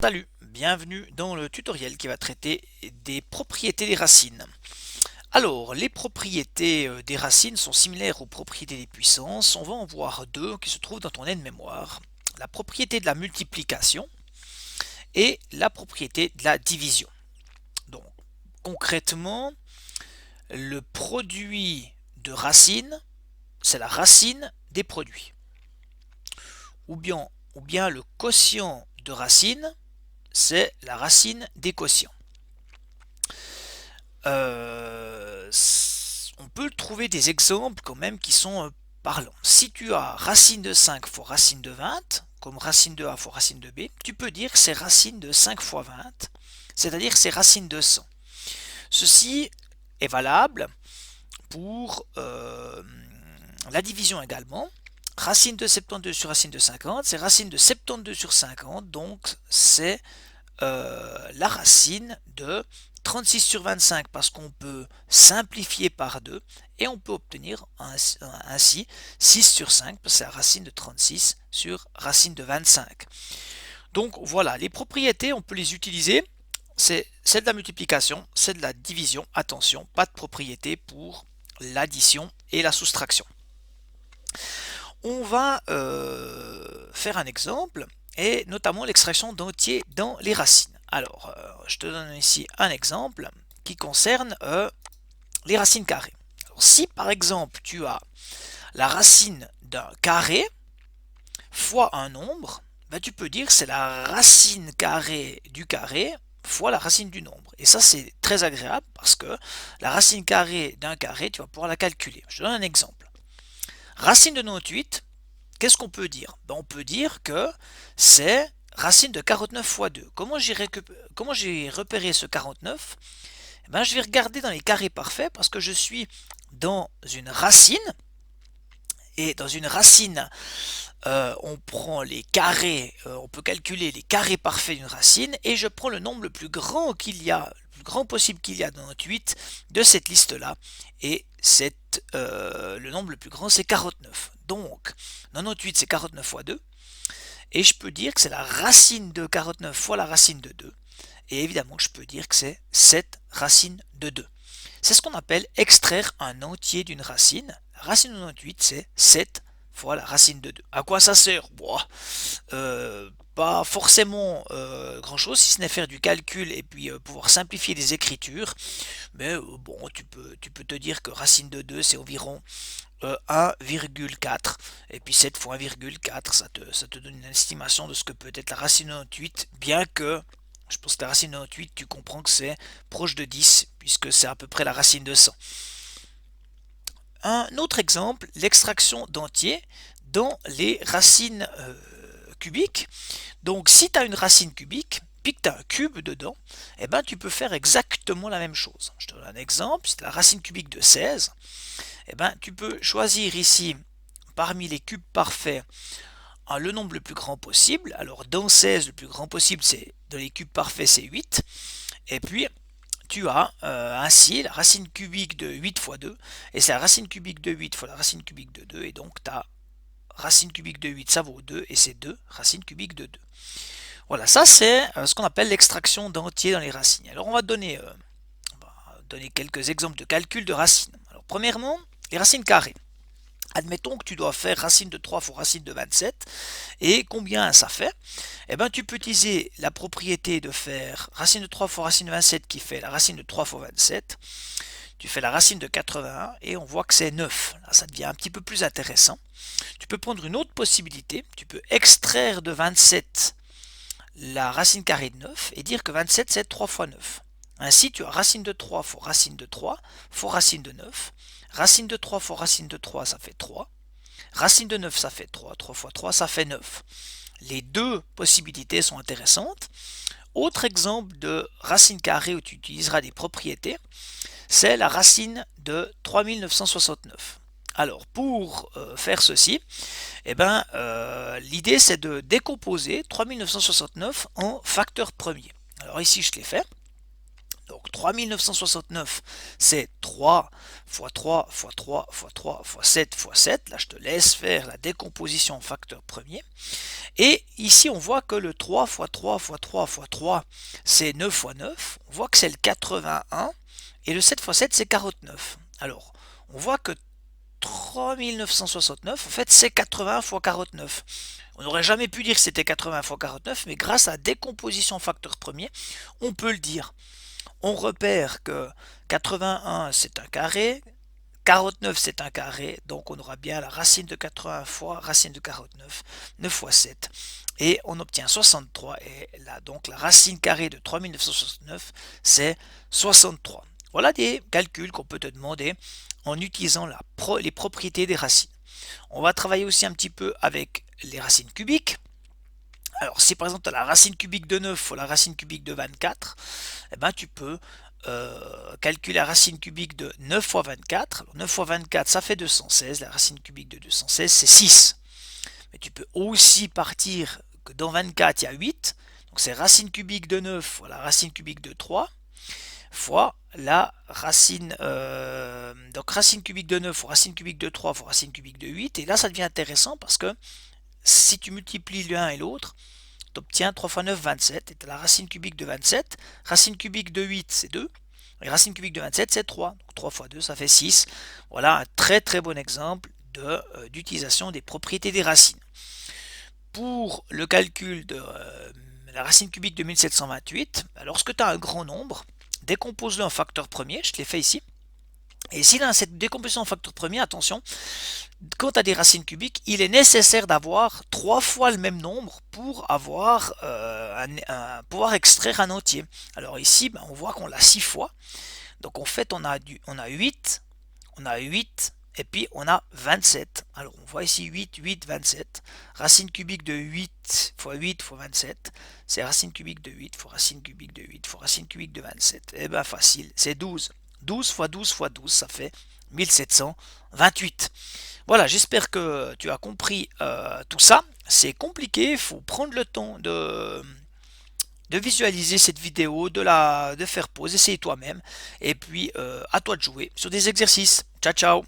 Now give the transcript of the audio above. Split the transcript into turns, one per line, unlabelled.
Salut, bienvenue dans le tutoriel qui va traiter des propriétés des racines. Alors, les propriétés des racines sont similaires aux propriétés des puissances. On va en voir deux qui se trouvent dans ton aide-mémoire. La propriété de la multiplication et la propriété de la division. Donc, concrètement, le produit de racines, c'est la racine des produits. Ou bien le quotient de racines, c'est la racine des quotients. On peut trouver des exemples quand même qui sont parlants. Si tu as racine de 5 fois racine de 20, comme racine de A fois racine de B, tu peux dire que c'est racine de 5 fois 20, c'est-à-dire c'est racine de 100. Ceci est valable pour la division également. Racine de 72 sur racine de 50, c'est racine de 72 sur 50, donc c'est la racine de 36 sur 25 parce qu'on peut simplifier par 2 et on peut obtenir ainsi 6 sur 5 parce que c'est la racine de 36 sur racine de 25. Donc voilà, les propriétés, on peut les utiliser. C'est de la multiplication, c'est de la division. Attention, pas de propriété pour l'addition et la soustraction. On va faire un exemple et notamment l'extraction d'entiers dans les racines. Alors, je te donne ici un exemple qui concerne les racines carrées. Alors, si par exemple tu as la racine d'un carré fois un nombre, ben, tu peux dire que c'est la racine carrée du carré fois la racine du nombre. Et ça, c'est très agréable parce que la racine carrée d'un carré, tu vas pouvoir la calculer. Je te donne un exemple. Racine de 98, qu'est-ce qu'on peut dire? Ben, on peut dire que c'est racine de 49 fois 2. Comment j'ai repéré ce 49? Ben, je vais regarder dans les carrés parfaits parce que je suis dans une racine. Et dans une racine, on prend les carrés, on peut calculer les carrés parfaits d'une racine et je prends le nombre le plus grand qu'il y a, le plus grand possible qu'il y a dans notre 8 de cette liste-là. Et le nombre le plus grand, c'est 49. Donc, 98, c'est 49 fois 2. Et je peux dire que c'est la racine de 49 fois la racine de 2. Et évidemment, je peux dire que c'est 7 racines de 2. C'est ce qu'on appelle extraire un entier d'une racine. La racine de 98, c'est 7 fois la racine de 2. À quoi ça sert? Bon, pas forcément grand chose, si ce n'est faire du calcul et puis pouvoir simplifier des écritures. Mais bon, tu peux te dire que racine de 2, c'est environ 1,4. Et puis 7 fois 1,4, ça te donne une estimation de ce que peut être la racine de 98, bien que je pense que la racine de 98, tu comprends que c'est proche de 10, puisque c'est à peu près la racine de 100. Un autre exemple, l'extraction d'entiers dans les racines cubiques. Donc si tu as une racine cubique, puis que tu as un cube dedans, eh ben, tu peux faire exactement la même chose. Je te donne un exemple, si tu as la racine cubique de 16, eh ben, tu peux choisir ici, parmi les cubes parfaits, le nombre le plus grand possible. Alors dans 16, le plus grand possible, c'est dans les cubes parfaits, c'est 8. Et puis, tu as ainsi la racine cubique de 8 fois 2, et c'est la racine cubique de 8 fois la racine cubique de 2, et donc ta racine cubique de 8, ça vaut 2, et c'est 2 racines cubiques de 2. Voilà, ça c'est ce qu'on appelle l'extraction d'entiers dans les racines. Alors on va donner quelques exemples de calcul de racines. Alors premièrement, les racines carrées. Admettons que tu dois faire racine de 3 fois racine de 27, et combien ça fait? Eh bien, tu peux utiliser la propriété de faire racine de 3 fois racine de 27 qui fait la racine de 3 fois 27. Tu fais la racine de 81 et on voit que c'est 9. Là, ça devient un petit peu plus intéressant. Tu peux prendre une autre possibilité. Tu peux extraire de 27 la racine carrée de 9 et dire que 27 c'est 3 fois 9. Ainsi, tu as racine de 3 fois racine de 3 fois racine de 9. Racine de 3 fois racine de 3, ça fait 3. Racine de 9, ça fait 3. 3 fois 3, ça fait 9. Les deux possibilités sont intéressantes. Autre exemple de racine carrée où tu utiliseras des propriétés, c'est la racine de 3969. Alors pour faire ceci, eh ben, l'idée c'est de décomposer 3969 en facteur premier. Alors ici je l'ai fait. Donc 3969, c'est 3 fois 3 fois 3 fois 3 fois 7 fois 7. Là, je te laisse faire la décomposition en facteur premier. Et ici, on voit que le 3 fois 3 fois 3 fois 3, c'est 9 fois 9. On voit que c'est le 81. Et le 7 fois 7, c'est 49. Alors, on voit que 3969, en fait, c'est 80 fois 49. On n'aurait jamais pu dire que c'était 80 fois 49, mais grâce à la décomposition en facteur premier, on peut le dire. On repère que 81 c'est un carré, 49 c'est un carré, donc on aura bien la racine de 80 fois racine de 49, 9 fois 7, et on obtient 63, et là donc la racine carrée de 3969 c'est 63. Voilà des calculs qu'on peut te demander en utilisant les propriétés des racines. On va travailler aussi un petit peu avec les racines cubiques. Alors, si par exemple tu as la racine cubique de 9 ou la racine cubique de 24, eh ben, tu peux calculer la racine cubique de 9 fois 24. Alors, 9 fois 24, ça fait 216. La racine cubique de 216, c'est 6. Mais tu peux aussi partir que dans 24, il y a 8. Donc, c'est racine cubique de 9 fois la racine cubique de 3 fois la racine, donc racine cubique de 9 fois racine cubique de 3 fois racine cubique de 8. Et là, ça devient intéressant parce que si tu multiplies l'un et l'autre, tu obtiens 3 fois 9, 27. Et tu as la racine cubique de 27. Racine cubique de 8, c'est 2. Et racine cubique de 27, c'est 3. Donc 3 fois 2, ça fait 6. Voilà un très très bon exemple d'utilisation des propriétés des racines. Pour le calcul de la racine cubique de 1728, lorsque tu as un grand nombre, décompose-le en facteur premier. Je te l'ai fait ici. Et si dans cette décomposition en facteur premier, attention, quand tu as des racines cubiques, il est nécessaire d'avoir 3 fois le même nombre pour avoir pouvoir extraire un entier. Alors ici, on voit qu'on l'a 6 fois. Donc en fait, on a 8, on a 8, et puis on a 27. Alors on voit ici 8, 8, 27. Racine cubique de 8 fois 8 fois 27, c'est racine cubique de 8 fois racine cubique de 8 fois racine cubique de 27. Eh bien facile, c'est 12. 12 fois 12 fois 12, ça fait 1728. Voilà, j'espère que tu as compris tout ça. C'est compliqué, il faut prendre le temps de visualiser cette vidéo, de faire pause, essayer toi-même. Et puis, à toi de jouer sur des exercices. Ciao, ciao!